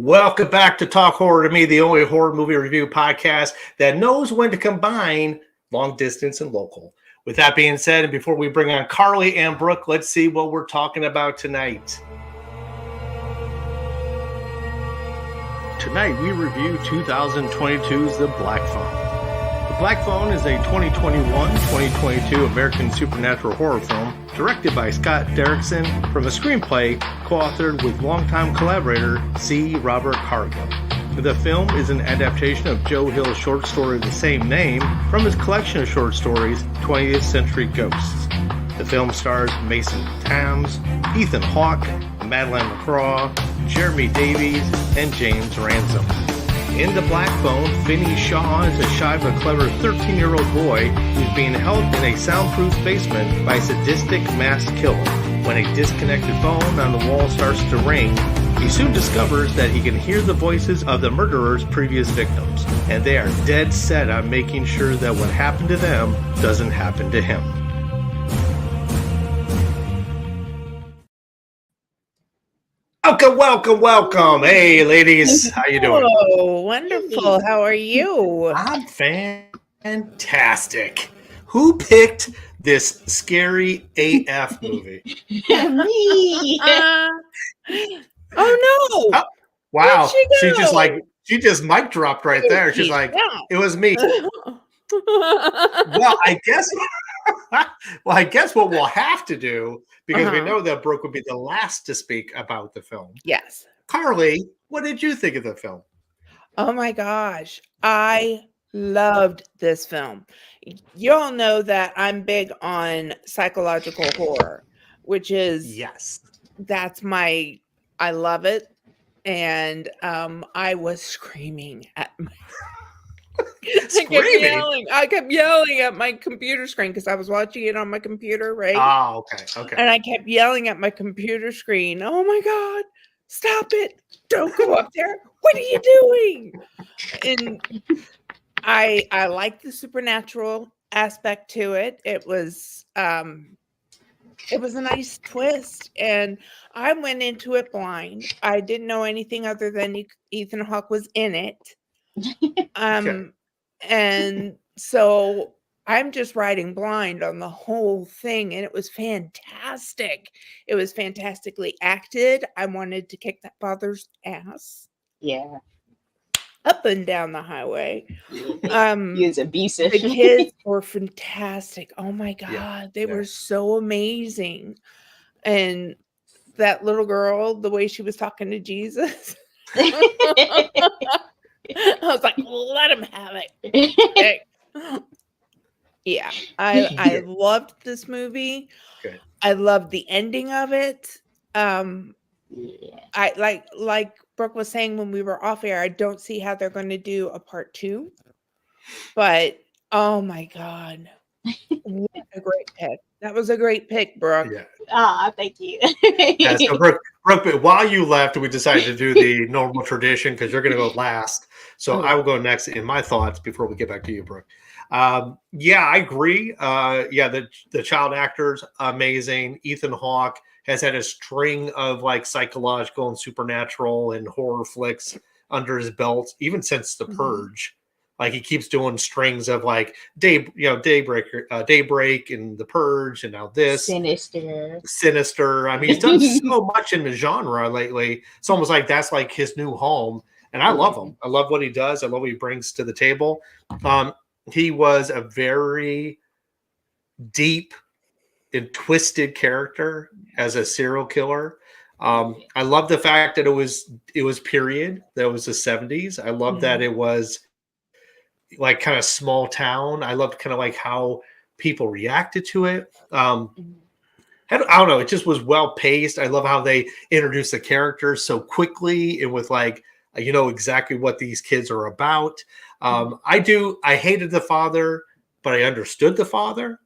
Welcome back to Talk Horror to Me, the only horror movie review podcast that knows when to combine long distance and local. With that being said, and before we bring on Carly and Brooke, let's see what we're talking about tonight. Tonight we review 2022's The Black Phone. The Black Phone is a 2021-2022 American supernatural horror film directed by Scott Derrickson from a screenplay co-authored with longtime collaborator C. Robert Cargill. The film is an adaptation of Joe Hill's short story of the same name from his collection of short stories, 20th Century Ghosts. The film stars Mason Thames, Ethan Hawke, Madeleine McGraw, Jeremy Davies, and James Ransom. In The Black Phone, Finney Shaw is a shy but clever 13-year-old boy who's being held in a soundproof basement by a sadistic masked killer. When a disconnected phone on the wall starts to ring, he soon discovers that he can hear the voices of the murderer's previous victims, and they are dead set on making sure that what happened to them doesn't happen to him. Welcome. Hey, ladies. How you doing? Oh, wonderful. How are you? I'm fantastic. Who picked this scary AF movie? Me. Oh, no. Wow. Where'd She just mic dropped right there. She's like, it was me. Well, I guess what we'll have to do, because we know that Brooke would be the last to speak about the film. Yes. Carly, what did you think of the film? Oh my gosh. I loved this film. You all know that I'm big on psychological horror, which is, I love it. And I was screaming at my I kept yelling at my computer screen because I was watching it on my computer, right? Oh, okay. And I kept yelling at my computer screen, "Oh my God, stop it. Don't go up there. What are you doing?" And I liked the supernatural aspect to it. It was a nice twist, and I went into it blind. I didn't know anything other than Ethan Hawke was in it. Okay. And so I'm just riding blind on the whole thing, and it was fantastic. It was fantastically acted. I wanted to kick that father's ass. Yeah. Up and down the highway. He was abusive. The kids were fantastic. Oh my God. Yeah. They were so amazing. And that little girl, the way she was talking to Jesus. I was like, let him have it. Yeah, I loved this movie. Good. I loved the ending of it. I like Brooke was saying when we were off air, I don't see how they're going to do a part 2. But oh my God, what a great pick! That was a great pick, Brooke. Yeah. Thank you. Yeah, so Brooke, while you left, we decided to do the normal tradition because you're going to go last. So I will go next in my thoughts before we get back to you, Brooke. Yeah, I agree. The child actors, amazing. Ethan Hawke has had a string of like psychological and supernatural and horror flicks under his belt, even since The Purge. Like he keeps doing strings of like Daybreak and The Purge, and now this Sinister. I mean, he's done so much in the genre lately. It's almost like that's like his new home, and I love him. I love what he does. I love what he brings to the table. He was a very deep and twisted character as a serial killer. I love the fact that it was period. That was the 70s. I love that it was like kind of small town. I loved kind of like how people reacted to it. I don't know. It just was well paced. I love how they introduced the characters so quickly and with like, exactly what these kids are about. I hated the father, but I understood the father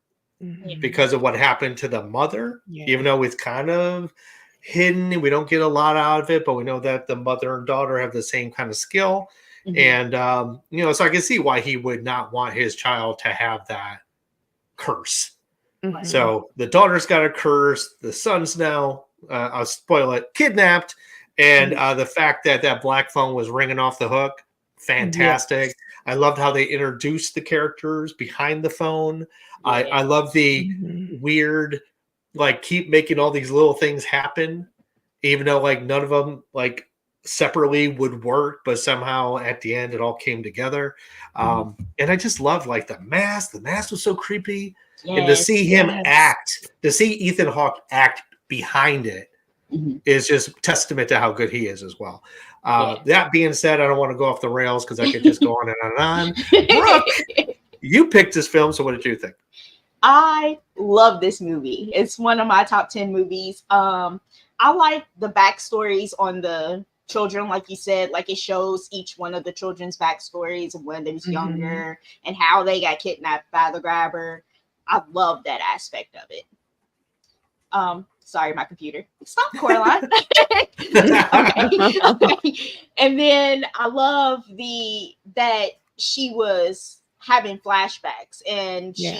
because of what happened to the mother, even though it's kind of hidden. We don't get a lot out of it, but we know that the mother and daughter have the same kind of skill. And, so I can see why he would not want his child to have that curse. So the daughter's got a curse. The son's now, I'll spoil it, kidnapped. And the fact that that black phone was ringing off the hook, fantastic. Yes. I loved how they introduced the characters behind the phone. I love the weird, like, keep making all these little things happen, even though like none of them like separately would work, but somehow at the end it all came together. And I just loved like the mask. The mask was so creepy. And to see him act, to see Ethan Hawke act behind it is just testament to how good he is as well. That being said, I don't want to go off the rails because I could just go on and on. Brooke, you picked this film, so what did you think? I love this movie. It's one of my top 10 movies. I like the backstories on the children, like you said, like it shows each one of the children's backstories of when they was younger and how they got kidnapped by the grabber. I love that aspect of it. Sorry, my computer. Stop, Coraline. Okay. And then I love that she was having flashbacks and she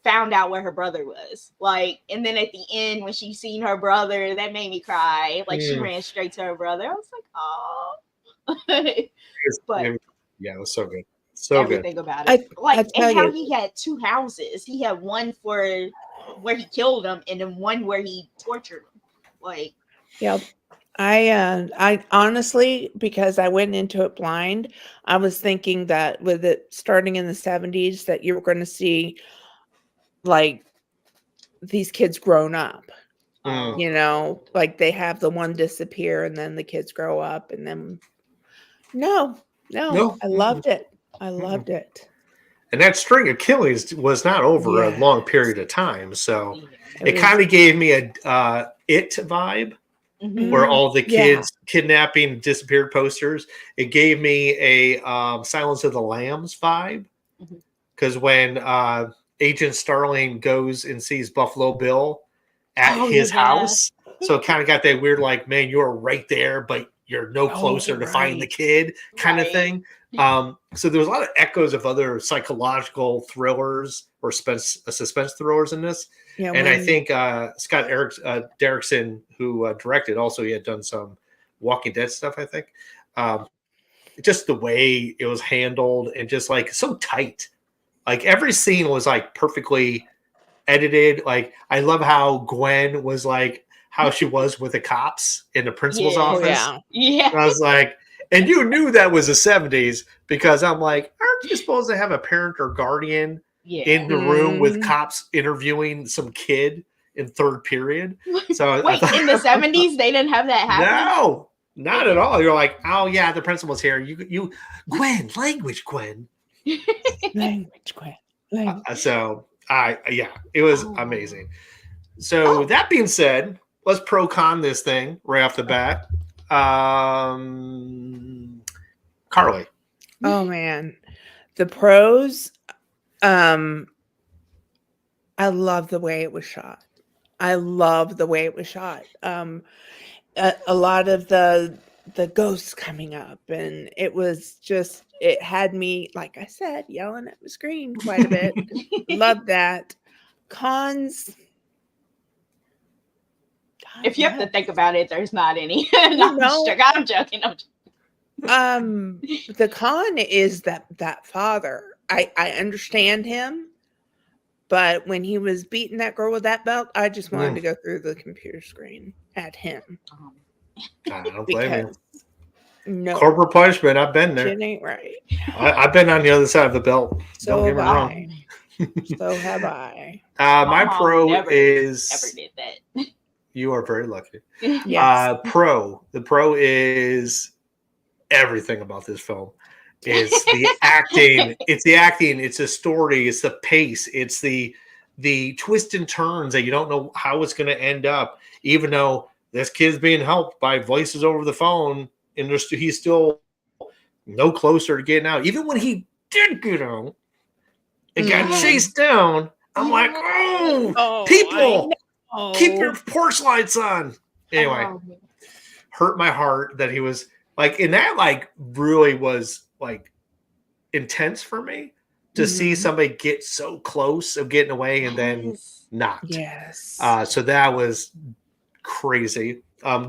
found out where her brother was. Like, and then at the end when she seen her brother, that made me cry. Like she ran straight to her brother. I was like, oh. But yeah, it was so good. So everything good about it. And how he had two houses. He had one for where he killed him and then one where he tortured him. Like, I honestly, because I went into it blind, I was thinking that with it starting in the 70s that you were going to see like these kids grown up. You know, like they have the one disappear and then the kids grow up and then no, I loved it. I loved it. And that string of killings was not over a long period of time. So it kind of gave me a It vibe where all the kids kidnapping disappeared posters. It gave me a Silence of the Lambs vibe. Because when Agent Starling goes and sees Buffalo Bill at his house, so it kind of got that weird, like, man, you're right there, but you're no closer to find the kid kind of thing. So there was a lot of echoes of other psychological thrillers or suspense thrillers in this. And I think Scott Derrickson, who directed, also he had done some Walking Dead stuff, I think. Just the way it was handled and just like so tight. Like every scene was like perfectly edited. Like I love how Gwen was like how she was with the cops in the principal's office. Yeah. And I was like, and you knew that was the 70s because I'm like, aren't you supposed to have a parent or guardian in the room with cops interviewing some kid in third period? So wait, in the 70s they didn't have that happen? No, not at all. You're like, oh yeah, the principal's here. You Gwen, language Gwen. Language Gwen. It was amazing. So that being said, let's pro con this thing right off the bat. Carly. Oh man, the pros. I love the way it was shot. A lot of the ghosts coming up, and it had me, like I said, yelling at the screen quite a bit. Love that. Cons. If you have to think about it, there's not any. I'm joking. The con is that father. I understand him, but when he was beating that girl with that belt, I just wanted to go through the computer screen at him. I don't blame you. No corporal punishment. I've been there. It ain't right. I've been on the other side of the belt. So don't get me wrong. So have I. My pro ever did that. You are very lucky. Yes. The pro is everything about this film. It's the acting. It's the story. It's the pace. It's the twists and turns that you don't know how it's going to end up. Even though this kid's being helped by voices over the phone, and he's still no closer to getting out. Even when he did get out and got chased down, I'm like, people, keep your porch lights on. Anyway, hurt my heart that he was like, and that like really was like intense for me to see somebody get so close of getting away and then not. Yes. So that was crazy.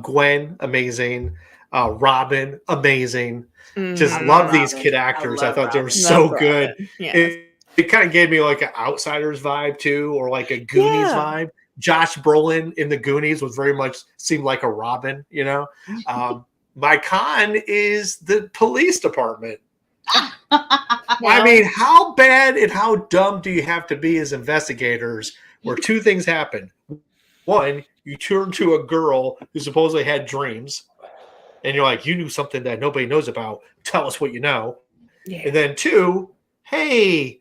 Gwen, amazing. Robin, amazing. Just Mhm. love these Robin. kid I actors. I love thought they were Robin. so Love good. Robin. Yes. It kind of gave me like an Outsiders vibe too, or like a Goonies Yeah. vibe. Josh Brolin in the Goonies was very much seemed like a Robin, you know. My con is the police department. I mean, how bad and how dumb do you have to be as investigators where two things happen? One, you turn to a girl who supposedly had dreams, and you're like, you knew something that nobody knows about. Tell us what you know. Yeah. And then two, hey,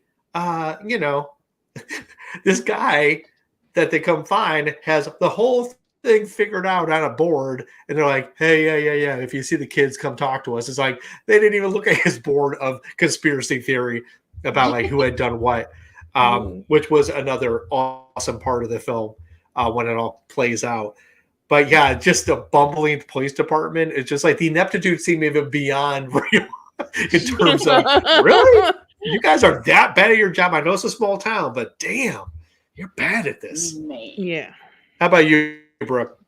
you know, this guy that they come find has the whole thing figured out on a board, and they're like, hey, yeah. If you see the kids, come talk to us. It's like they didn't even look at his board of conspiracy theory about like who had done what, which was another awesome part of the film when it all plays out. But yeah, just the bumbling police department. It's just like the ineptitude seemed even beyond real in terms of really? You guys are that bad at your job. I know it's a small town, but damn, you're bad at this. Man. Yeah. How about you, Brooke?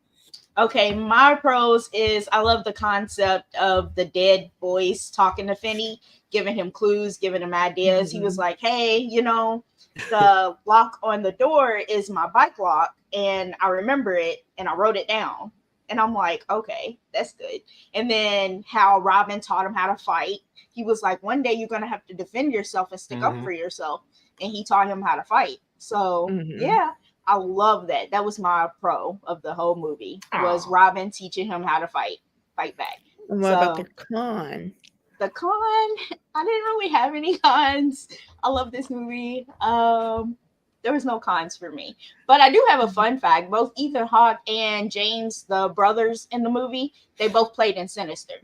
Okay, my pros is I love the concept of the dead voice talking to Finney, giving him clues, giving him ideas. He was like, hey, you know, the lock on the door is my bike lock, and I remember it, and I wrote it down. And I'm like, okay, that's good. And then how Robin taught him how to fight. He was like, one day you're going to have to defend yourself and stick up for yourself. And he taught him how to fight. So, yeah, I love that. That was my pro of the whole movie, was Robin teaching him how to fight back. And what about the con? The con, I didn't really have any cons. I love this movie. There was no cons for me. But I do have a fun fact. Both Ethan Hawke and James, the brothers in the movie, they both played in Sinister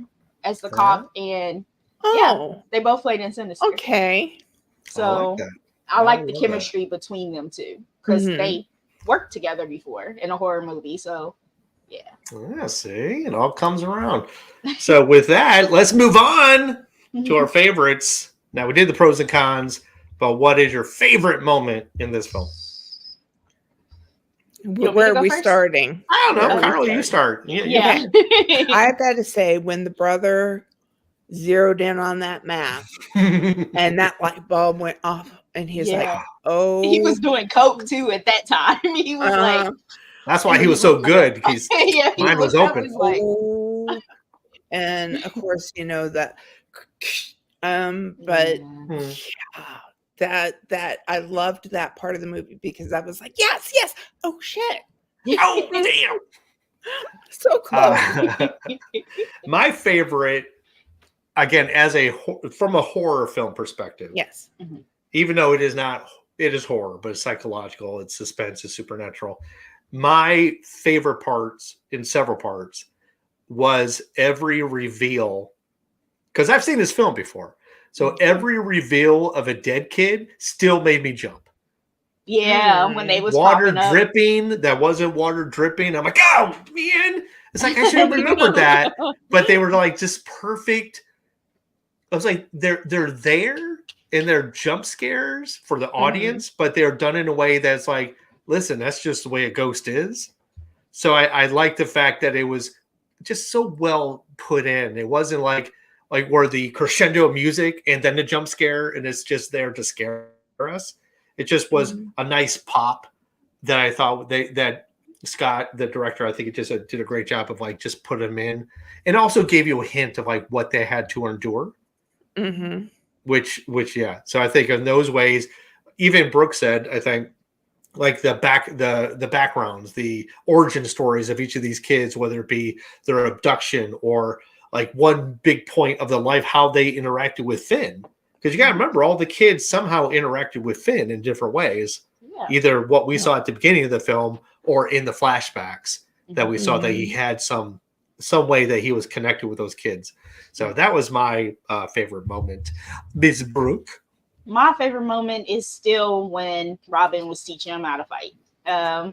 as the cop. And they both played in Sinister. Okay. So I like the chemistry between them two, because they worked together before in a horror movie. So yeah, see, it all comes around. So with that, let's move on to our favorites. Now, we did the pros and cons, but what is your favorite moment in this film? Where are we starting? I don't know. Carl, you start. Yeah. I got to say, when the brother zeroed in on that map and that light bulb went off, and he's like, oh. He was doing coke too at that time. He was like. That's why he was so good, because mine was open. And of course, you know that. But that I loved that part of the movie, because I was like, yes. Oh shit. Oh damn. So close. My favorite, again, from a horror film perspective. Yes. Even though it is horror, but it's psychological, it's suspense, it's supernatural. My favorite parts, in several parts, was every reveal, because I've seen this film before. So every reveal of a dead kid still made me jump. Yeah, when they was water dripping, that wasn't water dripping. I'm like, oh man, it's like I should have remembered that. But they were like just perfect. I was like, they're there, and they're jump scares for the audience, but they're done in a way that's like, listen, that's just the way a ghost is. So I like the fact that it was just so well put in. It wasn't like where the crescendo of music and then the jump scare, and it's just there to scare us. It just was a nice pop that I thought that Scott, the director, I think it just did a great job of like just put them in, and also gave you a hint of like what they had to endure. Which yeah. So I think in those ways, even Brooke said, I think, like the backgrounds, the origin stories of each of these kids, whether it be their abduction or like one big point of their life, how they interacted with Finn. Because you got to remember, all the kids somehow interacted with Finn in different ways. Either what we saw at the beginning of the film or in the flashbacks that we saw that he had some way that he was connected with those kids. So that was my favorite moment. Ms. Brooke? My favorite moment is still when Robin was teaching him how to fight. I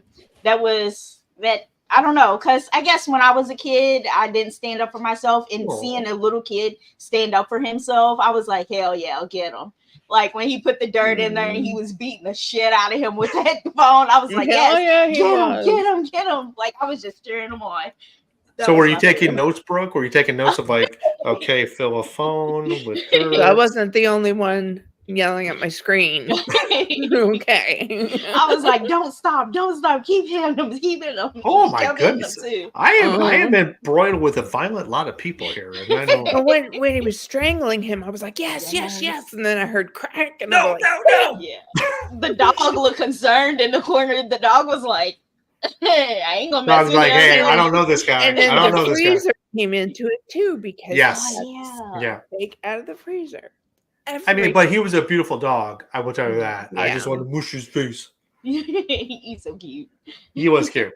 don't know, because I guess when I was a kid, I didn't stand up for myself, and seeing a little kid stand up for himself, I was like, hell yeah, I'll get him. Like when he put the dirt in there and he was beating the shit out of him with that phone. I was like, yes, Oh, yeah, he was. get him. Like I was just cheering him on. So were you taking notes, Brooke? Were you taking notes of like, okay, fill a phone with her? So I wasn't the only one yelling at my screen. Okay. I was like, don't stop, keep hitting him. Oh my goodness. I am been broiled with a violent lot of people here. And I know. But when he was strangling him, I was like, yes. And then I heard crack. And No. Yeah. The dog looked concerned in the corner. The dog was like, hey, I ain't gonna mess with like, him. hey, I don't know this guy. And then I don't know the this freezer guy. came into it too because take out of the freezer. I mean, but he was a beautiful dog. I will tell you that. Yeah. I just want to mush his face. He's so cute. He was cute.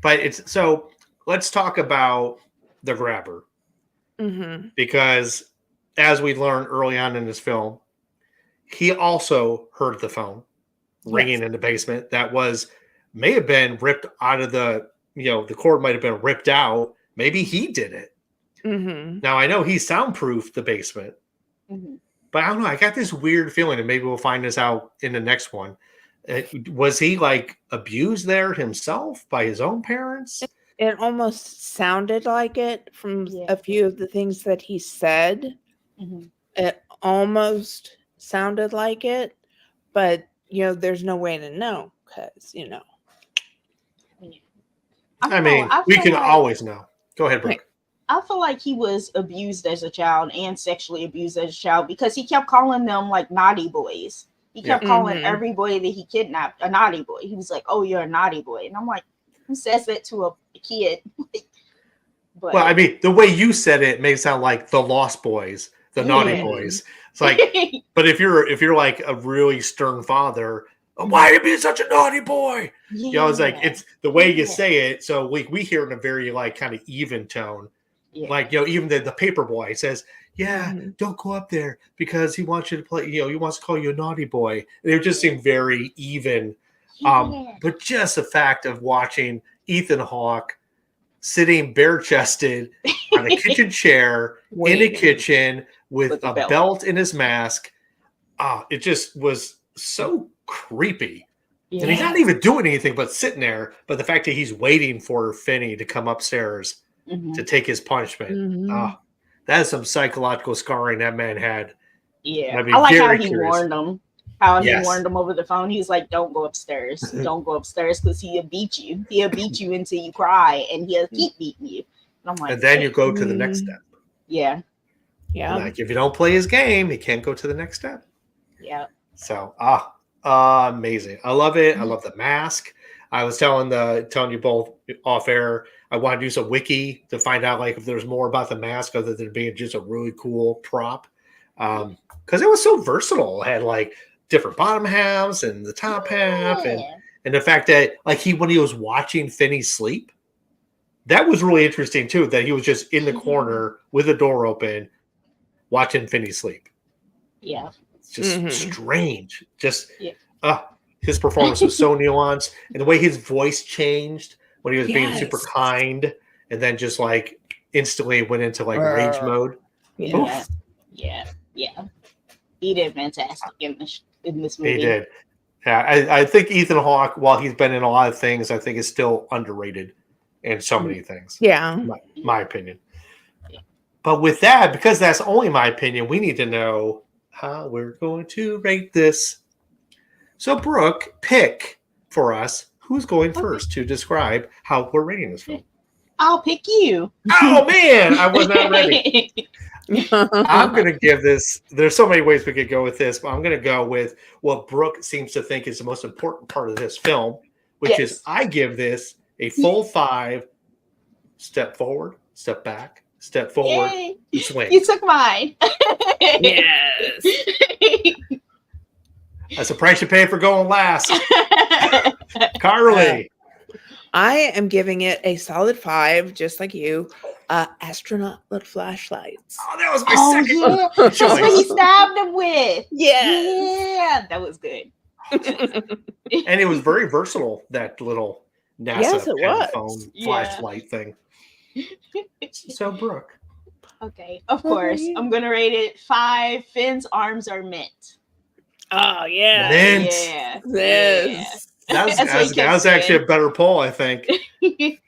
But it's so let's talk about the grabber. Because as we learned early on in this film, he also heard the phone ringing in the basement. That may have been ripped out of the cord might have been ripped out. Maybe he did it. Now I know he soundproofed the basement. But I don't know. I got this weird feeling, and maybe we'll find this out in the next one. Was he like abused there himself by his own parents? It almost sounded like it from a few of the things that he said. It almost sounded like it, but there's no way to know because I mean, we can always know. Go ahead, Brooke. I feel like he was abused as a child and sexually abused as a child because he kept calling them like naughty boys. He kept calling every boy that he kidnapped a naughty boy. He was like, "Oh, you're a naughty boy," and I'm like, "Who says that to a kid?" But, well, I mean, the way you said it made it sound like the Lost Boys, the naughty boys. It's like, but if you're like a really stern father, why are you being such a naughty boy? It's like it's the way you say it. So we hear it in a very like kind of even tone. Like, even the paper boy says, don't go up there because he wants you to play, he wants to call you a naughty boy. And it just seemed very even. But just the fact of watching Ethan Hawke sitting bare-chested on a kitchen chair in a kitchen with a belt in his mask, it just was so creepy. And he's not even doing anything but sitting there. But the fact that he's waiting for Finney to come upstairs to take his punishment. That is some psychological scarring that man had. Yeah. I like how he warned him. He warned him over the phone. He was like, don't go upstairs. Don't go upstairs because he'll beat you. He'll beat you until you cry and he'll keep beating you. And I'm like, and then you go to the next step. Yeah. Like if you don't play his game, he can't go to the next step. Yeah. So amazing. I love it. I love the mask. I was telling you both off air, I want to do some wiki to find out like if there's more about the mask other than being just a really cool prop. Because it was so versatile. It had like different bottom halves and the top half, and the fact that like when he was watching Finney sleep, that was really interesting too. That he was just in the corner with the door open, watching Finney sleep. Yeah, it's just strange. Just his performance was so nuanced, and the way his voice changed when he was being super kind, and then just like instantly went into like rage mode. Yeah. He did fantastic in this movie. He did. Yeah, I think Ethan Hawke, while he's been in a lot of things, I think is still underrated in so many things. Yeah. My opinion. Yeah. But with that, because that's only my opinion, we need to know how we're going to rate this. So, Brooke, pick for us who's going first to describe how we're rating this film. I'll pick you. Oh, man, I was not ready. I'm going to give this, there's so many ways we could go with this, but I'm going to go with what Brooke seems to think is the most important part of this film, which is I give this a full 5, step forward, step back, step forward, swing. You took mine. Yes. That's the price you pay for going last. Carly. I am giving it a solid 5, just like you. Astronaut with flashlights. Oh, that was my second one. That's what he stabbed him with. Yeah, that was good. And it was very versatile, that little NASA phone flashlight thing. So, Brooke. Okay, of course. I'm going to rate it 5. Finn's arms are mint. Oh yeah. Mint. Yeah. Yes. That's what he That kept was actually saying. a better poll, I think. It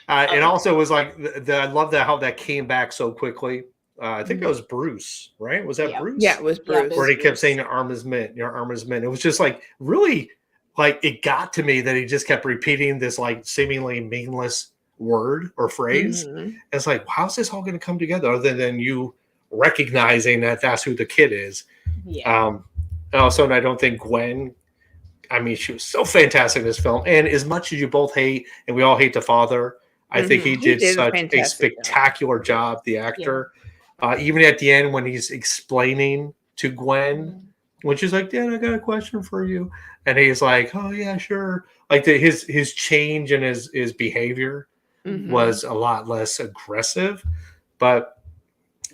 Oh. also was like I love that how that came back so quickly. I think that was Bruce, right? Was that Yep. Bruce? Yeah, it was Yep, Bruce. Where he Bruce. kept saying your arm is mint, your arm is mint. It was just like really like it got to me that he just kept repeating this like seemingly meaningless word or phrase. Mhm. It's like, how's this all going to come together other than you recognizing that that's who the kid is? Yeah. And also, and I don't think Gwen, I mean, she was so fantastic in this film. And as much as you both hate, and we all hate the father, I think he He did did a such a fantastic job. spectacular job, the actor. Even at the end when he's explaining to Gwen, when she's like, Dad, I got a question for you. And he's like, oh, yeah, sure. Like his change in his behavior was a lot less aggressive. But,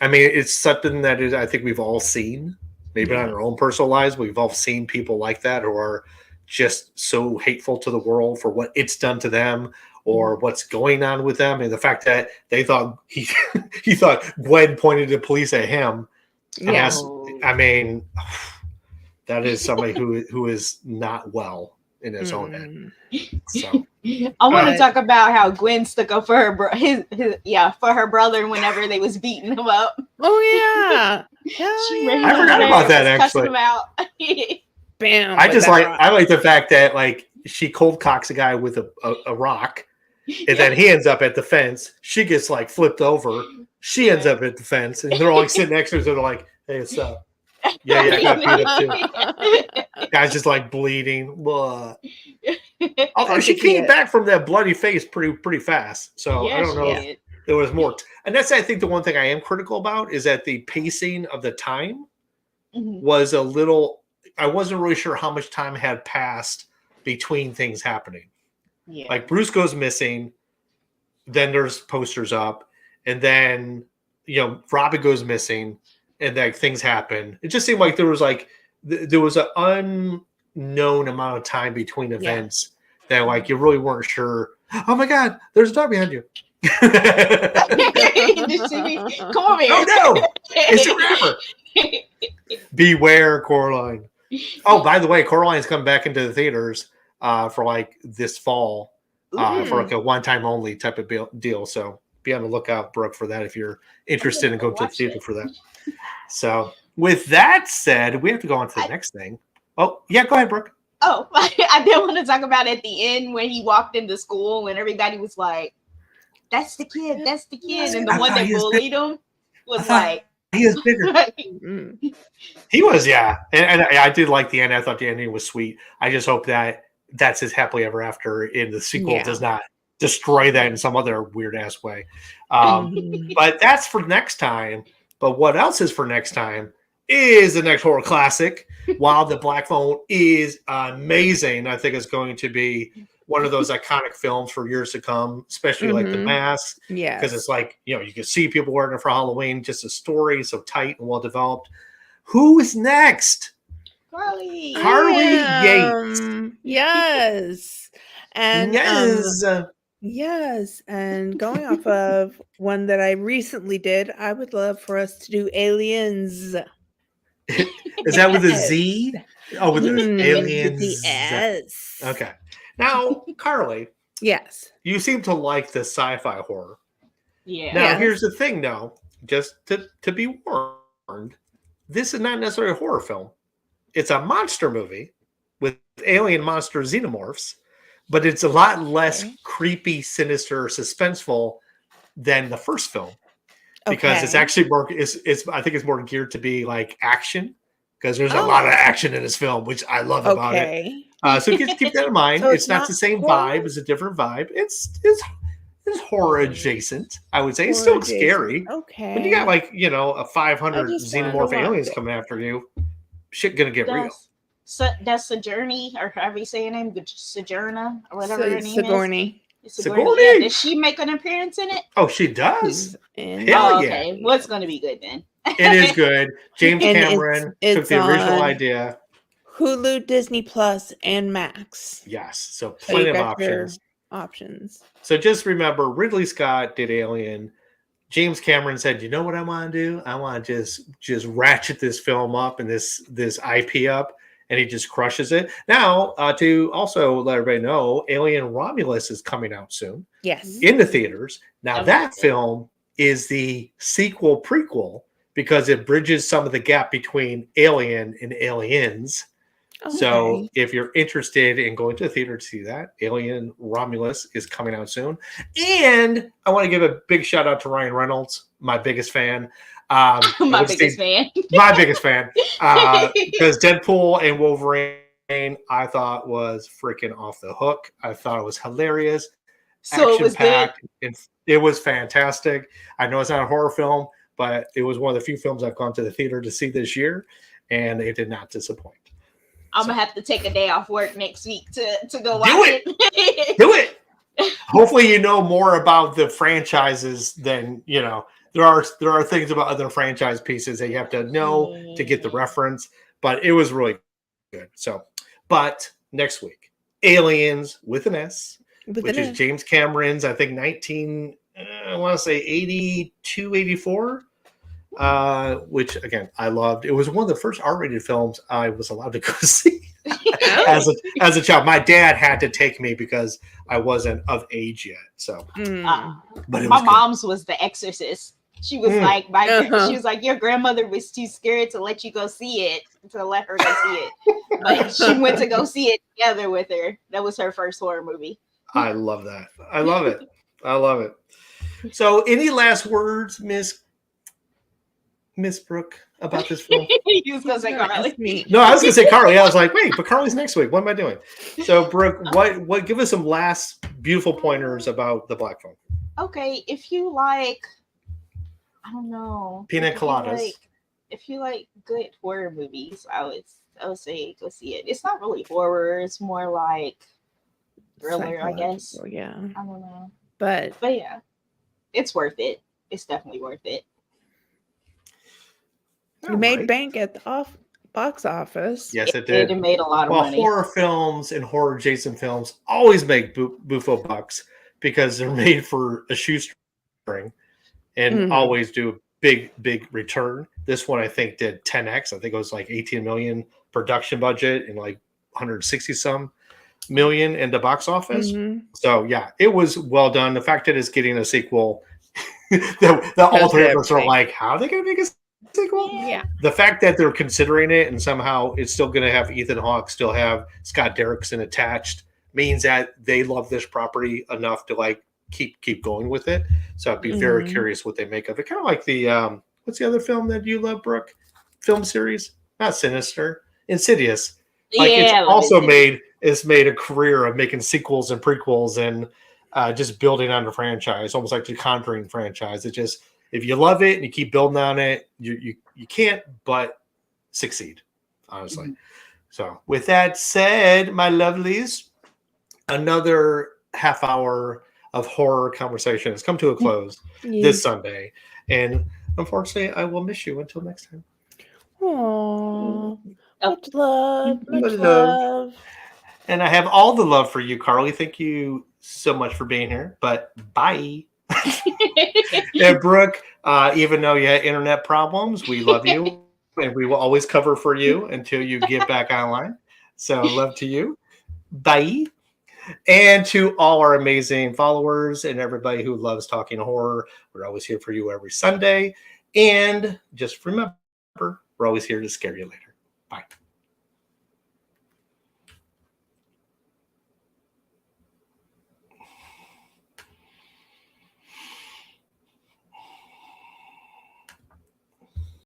I mean, it's something that I think we've all seen. Maybe not in our own personal lives, but we've all seen people like that who are just so hateful to the world for what it's done to them or what's going on with them, and the fact that they thought he thought Gwen pointed the police at him. Yeah. I mean, that is somebody who is not well in his own head. So I want to talk about how Gwen stuck up for her for her brother whenever they was beating him up. Oh yeah. I forgot about that actually. Him out. Bam. I like the fact that like she cold cocks a guy with a rock, and then he ends up at the fence. She gets like flipped over. She ends up at the fence, and they're all like sitting next to her. So they're like, "Hey, what's up?" Yeah, I got beat up too. Guy's just like bleeding. Although she came back from that bloody face pretty fast. So I don't know if there was more. And that's, I think, the one thing I am critical about is that the pacing of the time was a little. I wasn't really sure how much time had passed between things happening. Yeah. Like Bruce goes missing, then there's posters up, and then Robin goes missing, and then things happen. It just seemed like there was an unknown amount of time between events that like you really weren't sure. Oh my God, there's a dog behind you. Come on, man. Oh no, it's a rapper. Beware, Coraline. Oh, by the way, Coraline's coming back into the theaters for like this fall for like a one-time only type of deal. So be on the lookout, Brooke, for that if you're interested in going to the theater for that. So with that said, we have to go on to the next thing. Oh, yeah, go ahead, Brooke. Oh, I did want to talk about at the end when he walked into school and everybody was like, that's the kid. And the one that bullied him was like, he is bigger. He was, yeah. And I did like the end. I thought the ending was sweet. I just hope that that's his happily ever after in the sequel does not destroy that in some other weird ass way. But that's for next time. But what else is for next time is the next horror classic. While the Black Phone is amazing, I think it's going to be one of those iconic films for years to come, especially like The Mask. Yeah. Because it's like, you can see people wearing it for Halloween, just a story so tight and well developed. Who is next? Carly Yates. Yes. And yes. And going off of one that I recently did, I would love for us to do Aliens. Is that with a Z? Oh, with the Aliens. Yes. Okay. Now, Carly. Yes. You seem to like the sci-fi horror. Yeah. Now, here's the thing, though. Just to be warned, this is not necessarily a horror film. It's a monster movie with alien monster xenomorphs, but it's a lot less creepy, sinister, suspenseful than the first film. Because it's actually more, I think it's more geared to be like action, because there's a lot of action in this film, which I love about it. So keep that in mind. So it's not the same vibe; it's a different vibe. It's horror adjacent, I would say. It's still scary. Okay, when you got like a 500 xenomorph aliens coming after you, shit gonna get real. So that's Sojourner, or however you say her name, Sojourner, or whatever her name Sigourney. is. Sigourney. Yeah, does she make an appearance in it? Oh, she does. Hell yeah. Well, it's going to be good then. It is good. James Cameron took the original idea. Hulu, Disney Plus, and Max. Yes, so plenty of options. Options. So just remember, Ridley Scott did Alien. James Cameron said, "You know what I want to do? I want to just ratchet this film up and this IP up." And he just crushes it. Now, to also let everybody know, Alien Romulus is coming out soon. Yes. In the theaters. Now, that film is the sequel prequel because it bridges some of the gap between Alien and Aliens. Okay. So if you're interested in going to the theater to see that, Alien Romulus is coming out soon. And I want to give a big shout out to Ryan Reynolds, my biggest fan. My biggest fan. My biggest fan. Because Deadpool and Wolverine, I thought was freaking off the hook. I thought it was hilarious. So it was good. It was fantastic. I know it's not a horror film, but it was one of the few films I've gone to the theater to see this year, and it did not disappoint. I'm gonna have to take a day off work next week to go watch it. Do it. Hopefully, you know more about the franchises than you know. There are things about other franchise pieces that you have to know to get the reference, but it was really good. So, but next week, Aliens with an S, which is James Cameron's, I think 82, 84. Which again I loved. It was one of the first R-rated films I was allowed to go see as a child. My dad had to take me because I wasn't of age yet. So, but my mom's was The Exorcist. She was like, she was like, your grandmother was too scared to let you go see it, to let her go see it. But she went to go see it together with her. That was her first horror movie. I love that. I love it. I love it. So, any last words, Miss Brooke, about this film? You was gonna say Carly. No, I was gonna say Carly. I was like, wait, but Carly's next week. What am I doing? So, Brooke, what? Give us some last beautiful pointers about the Black Phone. Okay, if you like, I don't know, pina coladas. If you like good horror movies, I would say go see it. It's not really horror; it's more like thriller, I guess. Yeah, I don't know, but yeah, it's worth it. It's definitely worth it. You made bank at the box office. Yes, it did. It made a lot of money. Horror films and horror adjacent films always make buffo bucks because they're made for a shoestring and always do a big return. This one I think did 10x. I think it was like 18 million production budget and like 160 some million in the box office. So yeah, it was well done. The fact that it's getting a sequel, the all three of us are like, how are they going to make a sequel? Yeah. The fact that they're considering it and somehow it's still going to have Ethan Hawke, still have Scott Derrickson attached, means that they love this property enough to like keep going with it. So I'd be very curious what they make of it. Kind of like the what's the other film that you love, Brooke? Film series? Not Sinister, Insidious. Like it's made a career of making sequels and prequels and just building on the franchise, almost like the Conjuring franchise. It just, if you love it and you keep building on it, you can't but succeed, honestly. So with that said, my lovelies, another half hour of horror conversation has come to a close this Sunday. And unfortunately, I will miss you until next time. Aww. Much love. And I have all the love for you, Carly. Thank you so much for being here. But bye. And Brooke, even though you had internet problems, we love you. And we will always cover for you until you get back online. So love to you. Bye. And to all our amazing followers and everybody who loves talking horror, we're always here for you every Sunday. And just remember, we're always here to scare you later. Bye.